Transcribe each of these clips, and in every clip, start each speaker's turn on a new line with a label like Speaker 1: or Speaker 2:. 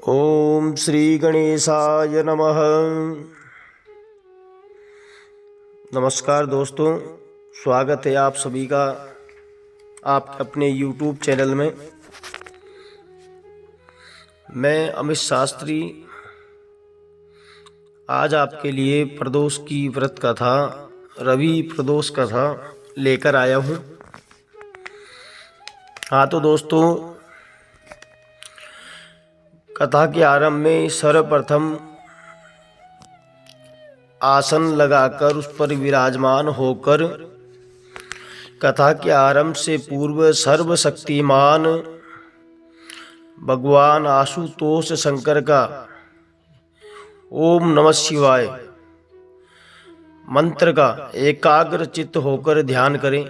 Speaker 1: ओम श्री गणेशाय नमः। नमस्कार दोस्तों, स्वागत है आप सभी का आप अपने यूट्यूब चैनल में। मैं अमित शास्त्री आज आपके लिए प्रदोष की व्रत कथा, रवि प्रदोष कथा लेकर आया हूँ। हाँ तो दोस्तों, कथा के आरंभ में सर्वप्रथम आसन लगाकर उस पर विराजमान होकर कथा के आरंभ से पूर्व सर्वशक्तिमान भगवान आशुतोष शंकर का ओम नमः शिवाय मंत्र का एकाग्र चित्त होकर ध्यान करें।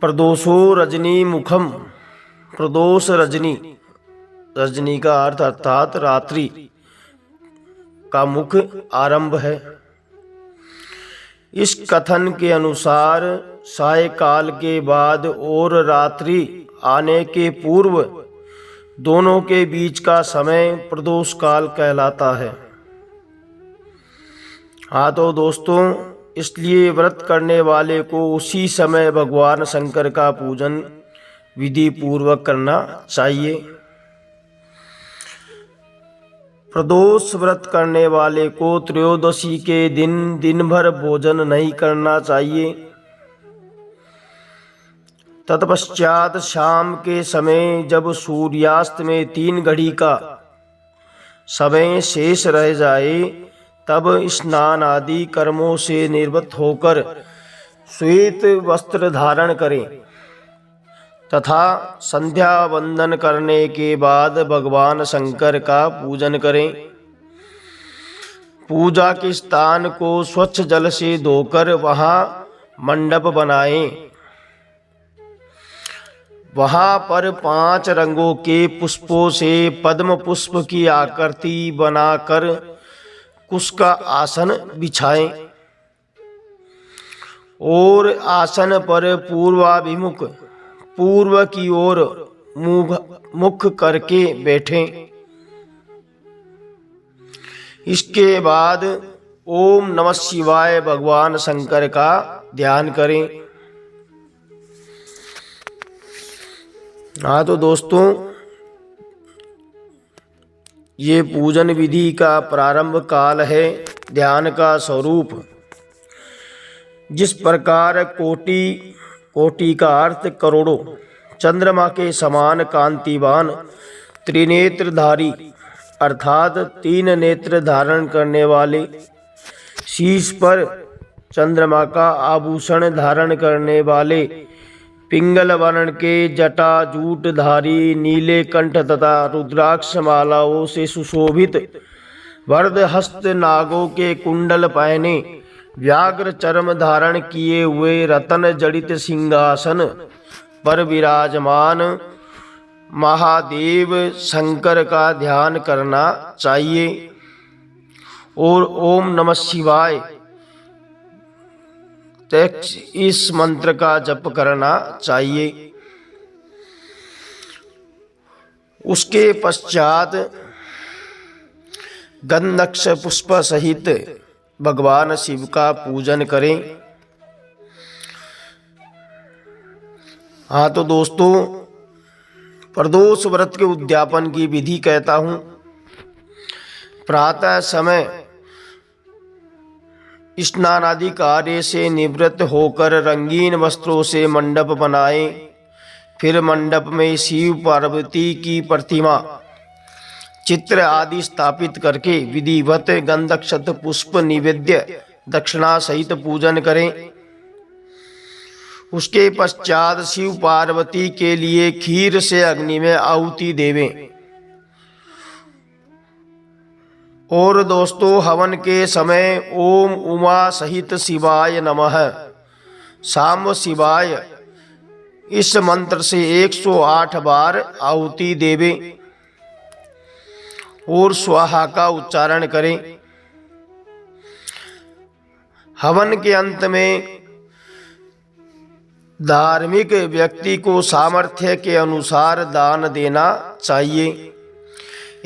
Speaker 1: प्रदोषो रजनी मुखम, प्रदोष रजनी, रजनी का अर्थ अर्थात रात्रि का मुख आरंभ है। इस कथन के अनुसार सायकाल के बाद और रात्रि आने के पूर्व दोनों के बीच का समय प्रदोष काल कहलाता है। हाँ तो दोस्तों, इसलिए व्रत करने वाले को उसी समय भगवान शंकर का पूजन विधि पूर्वक करना चाहिए। प्रदोष व्रत करने वाले को त्रयोदशी के दिन भर भोजन नहीं करना चाहिए। तत्पश्चात शाम के समय जब सूर्यास्त में 3 घड़ी का समय शेष रह जाए तब स्नान आदि कर्मों से निवृत्त होकर श्वेत वस्त्र धारण करें तथा संध्या वंदन करने के बाद भगवान शंकर का पूजन करें। पूजा के स्थान को स्वच्छ जल से धोकर वहां मंडप बनाएं। वहां पर 5 रंगों के पुष्पों से पद्म पुष्प की आकृति बनाकर उसका आसन बिछाएं और आसन पर पूर्वाभिमुख पूर्व की ओर मुख करके बैठें। इसके बाद ओम नमः शिवाय भगवान शंकर का ध्यान करें। हाँ तो दोस्तों, ये पूजन विधि का प्रारंभ काल है। ध्यान का स्वरूप जिस प्रकार कोटि का अर्थ करोड़ों चंद्रमा के समान कांतिवान त्रिनेत्रधारी अर्थात 3 नेत्र धारण करने वाले, शीश पर चंद्रमा का आभूषण धारण करने वाले, पिंगल वर्ण के जटाजूटधारी, नीले कंठ तथा रुद्राक्ष मालाओं से सुशोभित, वरद हस्त नागों के कुंडल पहने, व्याघ्र चर्म धारण किए हुए रतन जड़ित सिंहासन पर विराजमान महादेव शंकर का ध्यान करना चाहिए और ओम नमः शिवाय इस मंत्र का जप करना चाहिए। उसके पश्चात गंधक्ष पुष्प सहित भगवान शिव का पूजन करें। हाँ तो दोस्तों, प्रदोष व्रत के उद्यापन की विधि कहता हूँ। प्रातः समय स्नान आदि कार्य से निवृत्त होकर रंगीन वस्त्रों से मंडप बनाएं। फिर मंडप में शिव पार्वती की प्रतिमा, चित्र आदि स्थापित करके विधिवत गंधक्षत पुष्प निवेद्य दक्षिणा सहित पूजन करें। उसके पश्चात शिव पार्वती के लिए खीर से अग्नि में आहुति देवें। और दोस्तों, हवन के समय ओम उमा सहित शिवाय नमः, सांब शिवाय इस मंत्र से 108 बार आहुति देवें और स्वाहा का उच्चारण करें। हवन के अंत में धार्मिक व्यक्ति को सामर्थ्य के अनुसार दान देना चाहिए।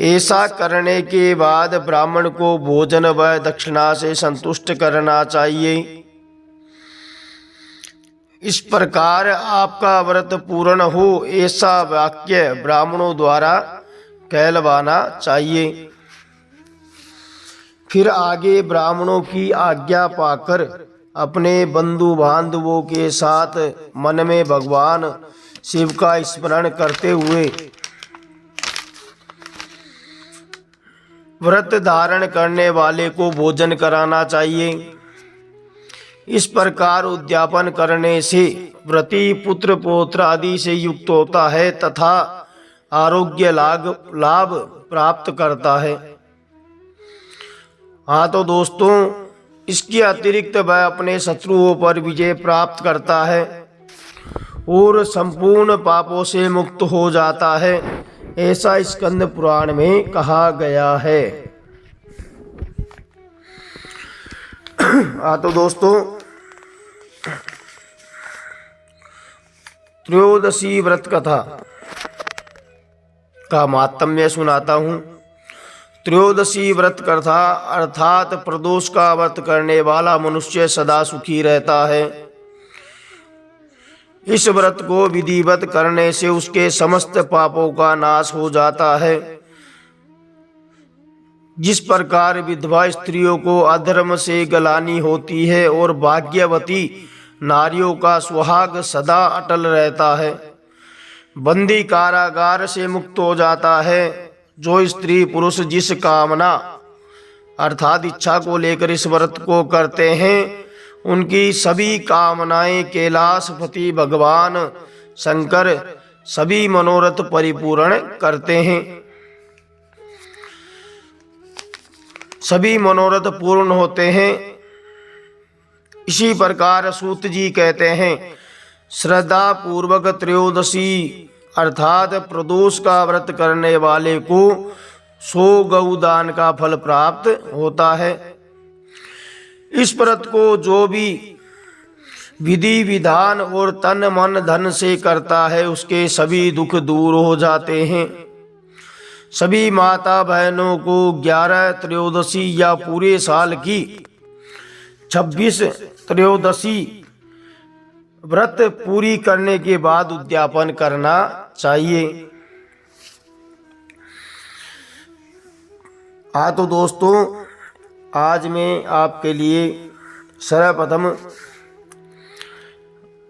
Speaker 1: ऐसा करने के बाद ब्राह्मण को भोजन व दक्षिणा से संतुष्ट करना चाहिए। इस प्रकार आपका व्रत पूर्ण हो, ऐसा वाक्य ब्राह्मणों द्वारा कहलवाना चाहिए। फिर आगे ब्राह्मणों की आज्ञा पाकर अपने बंधु बांधवों के साथ मन में भगवान शिव का स्मरण करते हुए व्रत धारण करने वाले को भोजन कराना चाहिए। इस प्रकार उद्यापन करने से व्रती पुत्र पौत्र आदि से युक्त होता है तथा आरोग्य लाभ प्राप्त करता है। हाँ तो दोस्तों, इसके अतिरिक्त वह अपने शत्रुओं पर विजय प्राप्त करता है और संपूर्ण पापों से मुक्त हो जाता है, ऐसा स्कंद पुराण में कहा गया है। हाँ तो दोस्तों, त्रयोदशी व्रत कथा का माहात्म्य सुनाता हूँ। त्रयोदशी व्रत कथा अर्थात प्रदोष का व्रत करने वाला मनुष्य सदा सुखी रहता है। इस व्रत को विधिवत करने से उसके समस्त पापों का नाश हो जाता है। जिस प्रकार विधवा स्त्रियों को अधर्म से गलानी होती है और भाग्यवती नारियों का सुहाग सदा अटल रहता है, बंदी कारागार से मुक्त हो जाता है। जो स्त्री पुरुष जिस कामना अर्थात इच्छा को लेकर इस व्रत को करते हैं, उनकी सभी कामनाएं कैलाशपति भगवान शंकर सभी मनोरथ परिपूर्ण करते हैं। सभी मनोरथ पूर्ण होते हैं। इसी प्रकार सूत जी कहते हैं, श्रद्धा पूर्वक त्रयोदशी अर्थात प्रदोष का व्रत करने वाले को 100 गौदान का फल प्राप्त होता है। इस व्रत को जो भी विधि विधान और तन मन धन से करता है, उसके सभी दुख दूर हो जाते हैं। सभी माता बहनों को 11 त्रयोदशी या पूरे साल की 26 त्रयोदशी व्रत पूरी करने के बाद उद्यापन करना चाहिए। हाँ तो दोस्तों, आज मैं आपके लिए सर्वप्रथम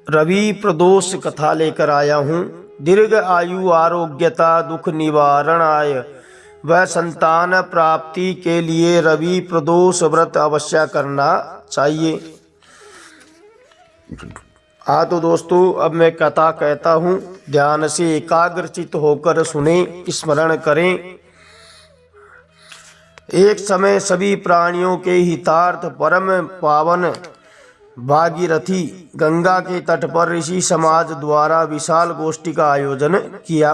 Speaker 1: रवि प्रदोष कथा लेकर आया हूँ। दीर्घ आयु आरोग्यता दुख निवारणाय व संतान प्राप्ति के लिए रवि प्रदोष व्रत अवश्य करना चाहिए। हाँ तो दोस्तों, अब मैं कथा कहता हूँ, ध्यान से एकाग्रचित होकर सुने, स्मरण करें। एक समय सभी प्राणियों के हितार्थ परम पावन भागीरथी गंगा के तट पर ऋषि समाज द्वारा विशाल गोष्ठी का आयोजन किया।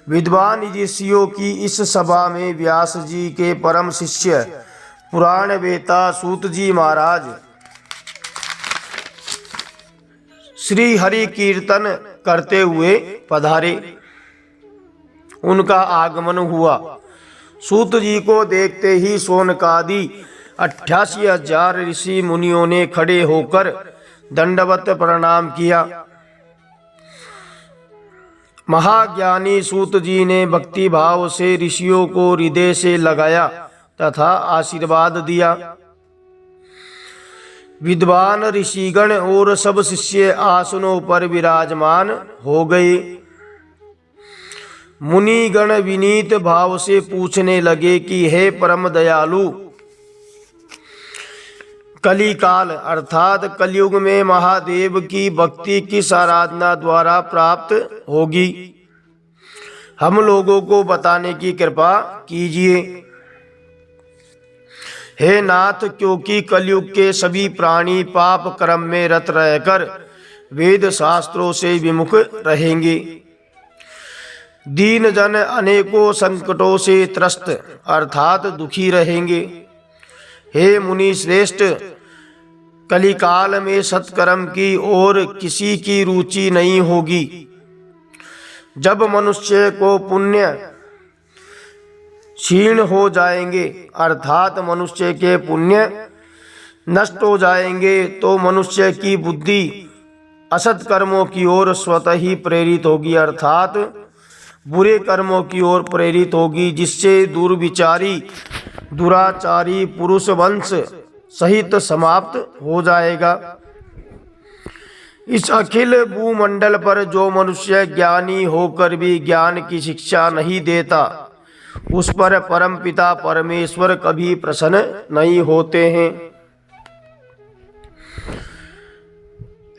Speaker 1: विद्वान ऋषियों की इस सभा में व्यास जी के परम शिष्य पुराण वेता सूत जी महाराज श्री हरि कीर्तन करते हुए पधारे। उनका आगमन हुआ। सूत जी को देखते ही सोनकादि 88,000 ऋषि मुनियों ने खड़े होकर दंडवत प्रणाम किया। महाज्ञानी सूत जी ने भक्ति भाव से ऋषियों को हृदय से लगाया तथा आशीर्वाद दिया। विद्वान ऋषिगण और सब शिष्य आसनों पर विराजमान हो गए। मुनिगण विनीत भाव से पूछने लगे कि हे परम दयालु, कलिकाल अर्थात कलयुग में महादेव की भक्ति किस आराधना द्वारा प्राप्त होगी? हम लोगों को बताने की कृपा कीजिए। हे नाथ, क्योंकि कलयुग के सभी प्राणी पाप कर्म में रत रहकर वेद शास्त्रों से विमुख रहेंगे। दीन जन अनेकों संकटों से त्रस्त अर्थात दुखी रहेंगे। हे मुनि श्रेष्ठ, कलिकाल में सत्कर्म की ओर किसी की रुचि नहीं होगी। जब मनुष्य को पुण्य क्षीण हो जाएंगे अर्थात मनुष्य के पुण्य नष्ट हो जाएंगे तो मनुष्य की बुद्धि असत कर्मों की ओर स्वतः ही प्रेरित होगी अर्थात बुरे कर्मों की ओर प्रेरित होगी, जिससे दुर्विचारी दुराचारी पुरुष वंश सहित समाप्त हो जाएगा। इस अखिल भूमंडल पर जो मनुष्य ज्ञानी होकर भी ज्ञान की शिक्षा नहीं देता उस पर परमपिता परमेश्वर कभी प्रसन्न नहीं होते हैं।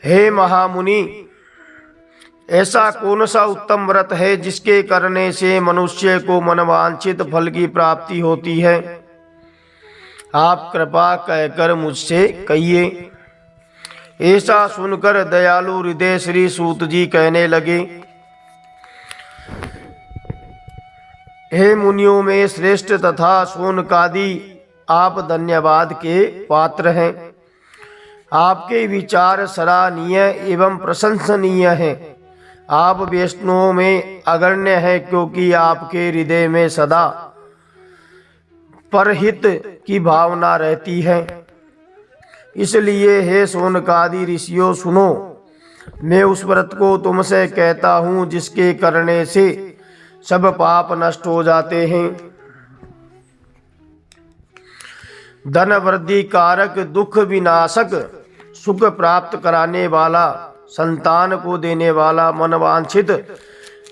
Speaker 1: हे महामुनि, ऐसा कौन सा उत्तम व्रत है जिसके करने से मनुष्य को मनवांछित फल की प्राप्ति होती है? आप कृपा कहकर मुझसे कहिए। ऐसा सुनकर दयालु हृदय श्री सूत जी कहने लगे, हे मुनियों में श्रेष्ठ तथा शौनकादि आप धन्यवाद के पात्र हैं। आपके विचार सराहनीय एवं प्रशंसनीय हैं। आप वैष्णवों में अग्रण्य हैं क्योंकि आपके हृदय में सदा परहित की भावना रहती है। इसलिए हे शौनकादि ऋषियों सुनो, मैं उस व्रत को तुमसे कहता हूँ जिसके करने से सब पाप नष्ट हो जाते हैं। धन वृद्धि कारक, दुख विनाशक, सुख प्राप्त कराने वाला, संतान को देने वाला, मनवांछित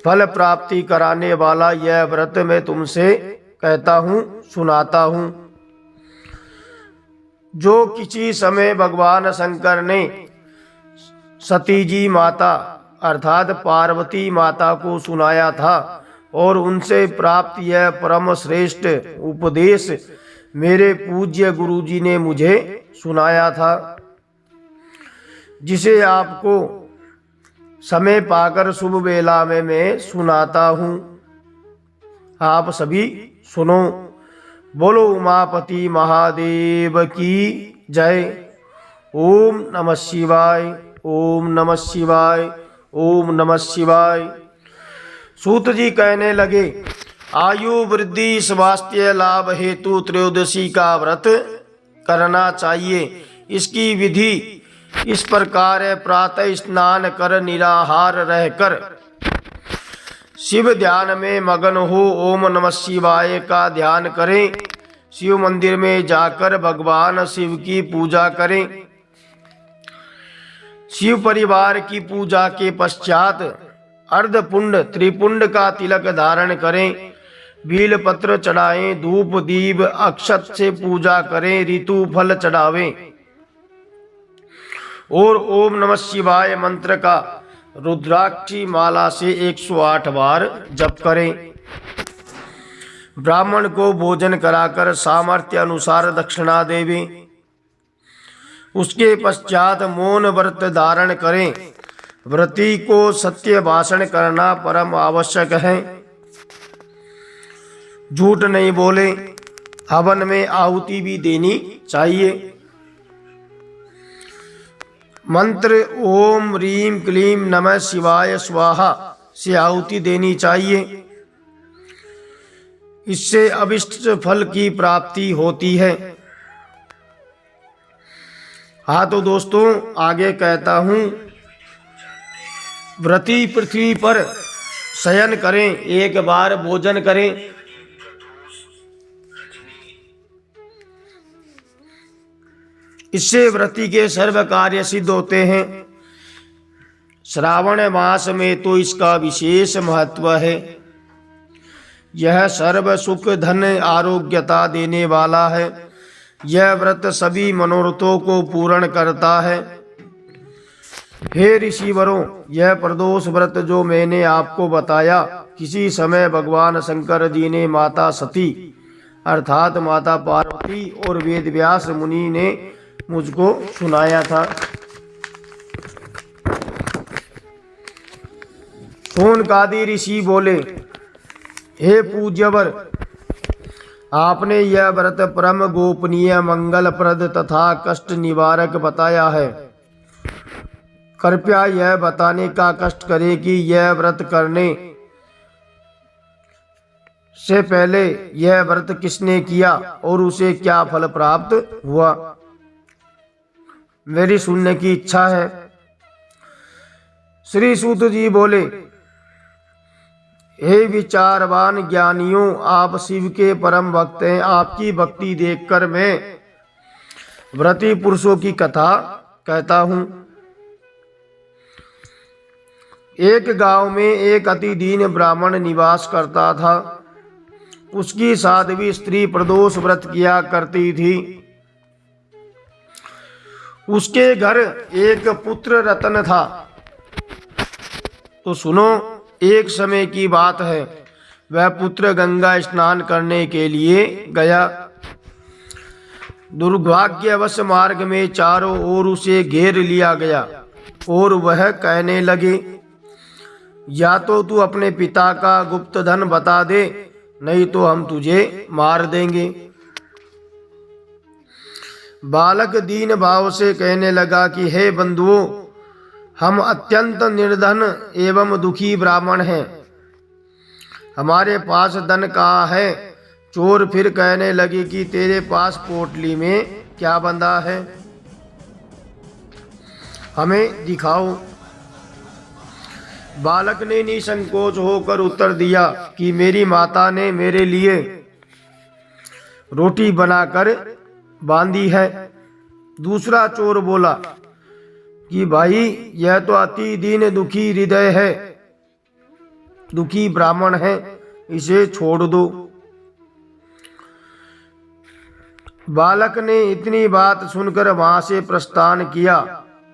Speaker 1: फल प्राप्ति कराने वाला यह व्रत मैं तुमसे कहता हूँ, सुनाता हूँ। जो किसी समय भगवान शंकर ने सती जी माता अर्थात पार्वती माता को सुनाया था और उनसे प्राप्त यह परम श्रेष्ठ उपदेश मेरे पूज्य गुरुजी ने मुझे सुनाया था, जिसे आपको समय पाकर शुभ वेला में मैं सुनाता हूँ। आप सभी सुनो। बोलो उमापति महादेव की जय। ओम नमः शिवाय, ओम नमः शिवाय, ओम नमः शिवाय। सूत जी कहने लगे, आयु वृद्धि स्वास्थ्य लाभ हेतु त्रयोदशी का व्रत करना चाहिए। इसकी विधि इस प्रकार है, प्रातः स्नान कर निराहार रहकर शिव ध्यान में मगन हो ओम नमः शिवाय का ध्यान करें। शिव मंदिर में जाकर भगवान शिव की पूजा करें। शिव परिवार की पूजा के पश्चात अर्धपुंड त्रिपुंड का तिलक धारण करें। बील पत्र चढ़ाएं, धूप दीप अक्षत से पूजा करें, ऋतु फल चढ़ावें और ओम नमः शिवाय मंत्र का रुद्राक्षी माला से 108 बार जप करें। ब्राह्मण को भोजन कराकर सामर्थ्य अनुसार दक्षिणा देवें। उसके पश्चात मौन व्रत धारण करें। व्रती को सत्य भाषण करना परम आवश्यक है। झूठ नहीं बोले। हवन में आहुति भी देनी चाहिए। मंत्र ओम ह्रीम क्लीम नमः शिवाय स्वाहा से आहुति देनी चाहिए। इससे अभिष्ट फल की प्राप्ति होती है। हाँ तो दोस्तों आगे कहता हूँ, व्रती पृथ्वी पर शयन करें, एक बार भोजन करें। इससे व्रती के सर्व कार्य सिद्ध होते हैं। श्रावण मास में तो इसका विशेष महत्व है। यह सर्व सुख धन आरोग्यता देने वाला है। यह व्रत सभी मनोरथों को पूर्ण करता है। हे ऋषिवरों, यह प्रदोष व्रत जो मैंने आपको बताया, किसी समय भगवान शंकर जी ने माता सती अर्थात माता पार्वती और वेदव्यास मुनि ने मुझको सुनाया था। शौनकादि ऋषि बोले, हे पूज्यवर, आपने यह व्रत परम गोपनीय, मंगलप्रद तथा कष्ट निवारक बताया है। कृपया यह बताने का कष्ट करें कि यह व्रत करने से पहले यह व्रत किसने किया और उसे क्या फल प्राप्त हुआ। मेरी सुनने की इच्छा है। श्री सूत जी बोले, हे विचारवान ज्ञानियों, आप शिव के परम भक्त हैं। आपकी भक्ति देखकर मैं व्रती पुरुषों की कथा कहता हूँ। एक गांव में एक अति दीन ब्राह्मण निवास करता था। उसकी साध्वी स्त्री प्रदोष व्रत किया करती थी। उसके घर एक पुत्र रतन था। तो सुनो, एक समय की बात है। वह पुत्र गंगा स्नान करने के लिए गया। दुर्भाग्यवश मार्ग में चारों ओर उसे घेर लिया गया और वह कहने लगे, या तो तू अपने पिता का गुप्त धन बता दे, नहीं तो हम तुझे मार देंगे। बालक दीन भाव से कहने लगा कि हे बंधुओं, हम अत्यंत निर्धन एवं दुखी ब्राह्मण हैं। हमारे पास धन कहाँ है। चोर फिर कहने लगे कि तेरे पास पोटली में क्या बंधा है, हमें दिखाओ। बालक ने निसंकोच होकर उत्तर दिया कि मेरी माता ने मेरे लिए रोटी बनाकर बांधी है। दूसरा चोर बोला कि भाई, यह तो अति दीन दुखी हृदय है, दुखी ब्राह्मण है, इसे छोड़ दो। बालक ने इतनी बात सुनकर वहां से प्रस्थान किया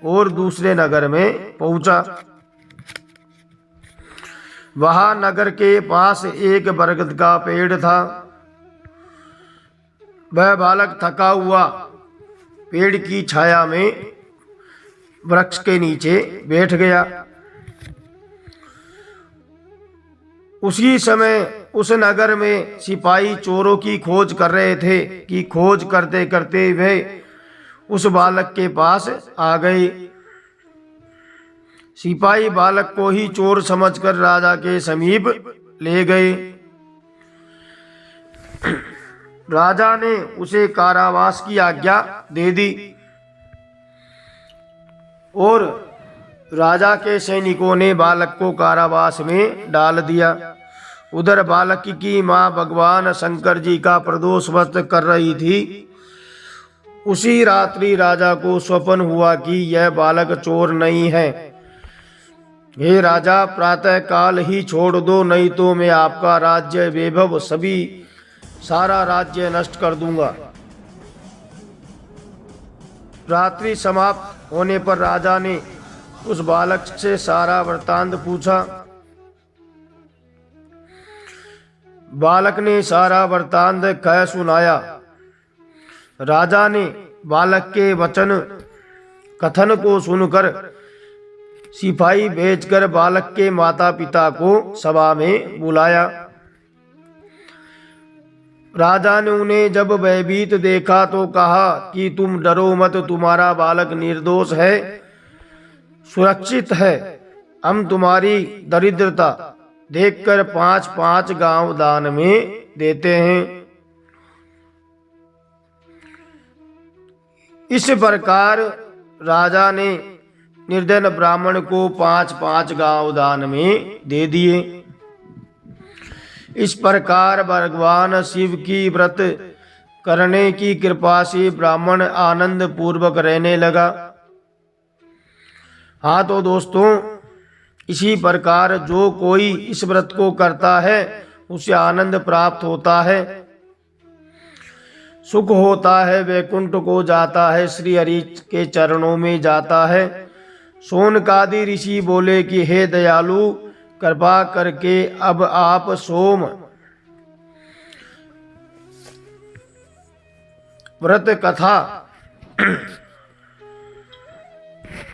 Speaker 1: और दूसरे नगर में पहुंचा। वहां नगर के पास एक बरगद का पेड़ था। वह बालक थका हुआ पेड़ की छाया में वृक्ष के नीचे बैठ गया। उसी समय उस नगर में सिपाही चोरों की खोज कर रहे थे कि खोज करते करते वे उस बालक के पास आ गए। सिपाही बालक को ही चोर समझकर राजा के समीप ले गए। राजा ने उसे कारावास की आज्ञा दे दी और राजा के सैनिकों ने बालक को कारावास में डाल दिया। उधर बालक की मां भगवान शंकर जी का प्रदोष व्रत कर रही थी। उसी रात्रि राजा को स्वप्न हुआ कि यह बालक चोर नहीं है। हे राजा, प्रातः काल ही छोड़ दो, नहीं तो मैं आपका राज्य वैभव सारा राज्य नष्ट कर दूंगा। रात्रि समाप्त होने पर राजा ने उस बालक से सारा वृत्तांत पूछा। बालक ने सारा वृत्तांत कह सुनाया। राजा ने बालक के वचन कथन को सुनकर सिपाही भेजकर बालक के माता पिता को सभा में बुलाया। राजा ने उन्हें जब भयभीत देखा तो कहा कि तुम डरो मत, तुम्हारा बालक निर्दोष है, सुरक्षित है। हम तुम्हारी दरिद्रता देखकर 5-5 गांव दान में देते हैं। इस प्रकार राजा ने निर्धन ब्राह्मण को 5-5 गांव दान में दे दिए। इस प्रकार भगवान शिव की व्रत करने की कृपा से ब्राह्मण आनंद पूर्वक रहने लगा। हाँ तो दोस्तों, इसी प्रकार जो कोई इस व्रत को करता है उसे आनंद प्राप्त होता है, सुख होता है, वैकुंठ को जाता है, श्री हरि के चरणों में जाता है। शौनकादि ऋषि बोले कि हे दयालु, कृपा करके अब आप सोम व्रत कथा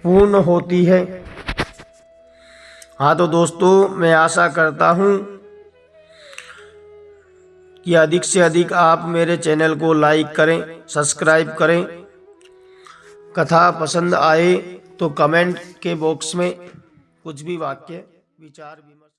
Speaker 1: पूर्ण होती है। हाँ तो दोस्तों, मैं आशा करता हूँ कि अधिक से अधिक आप मेरे चैनल को लाइक करें, सब्सक्राइब करें। कथा पसंद आए तो कमेंट के बॉक्स में कुछ भी वाक्य विचार विमर्श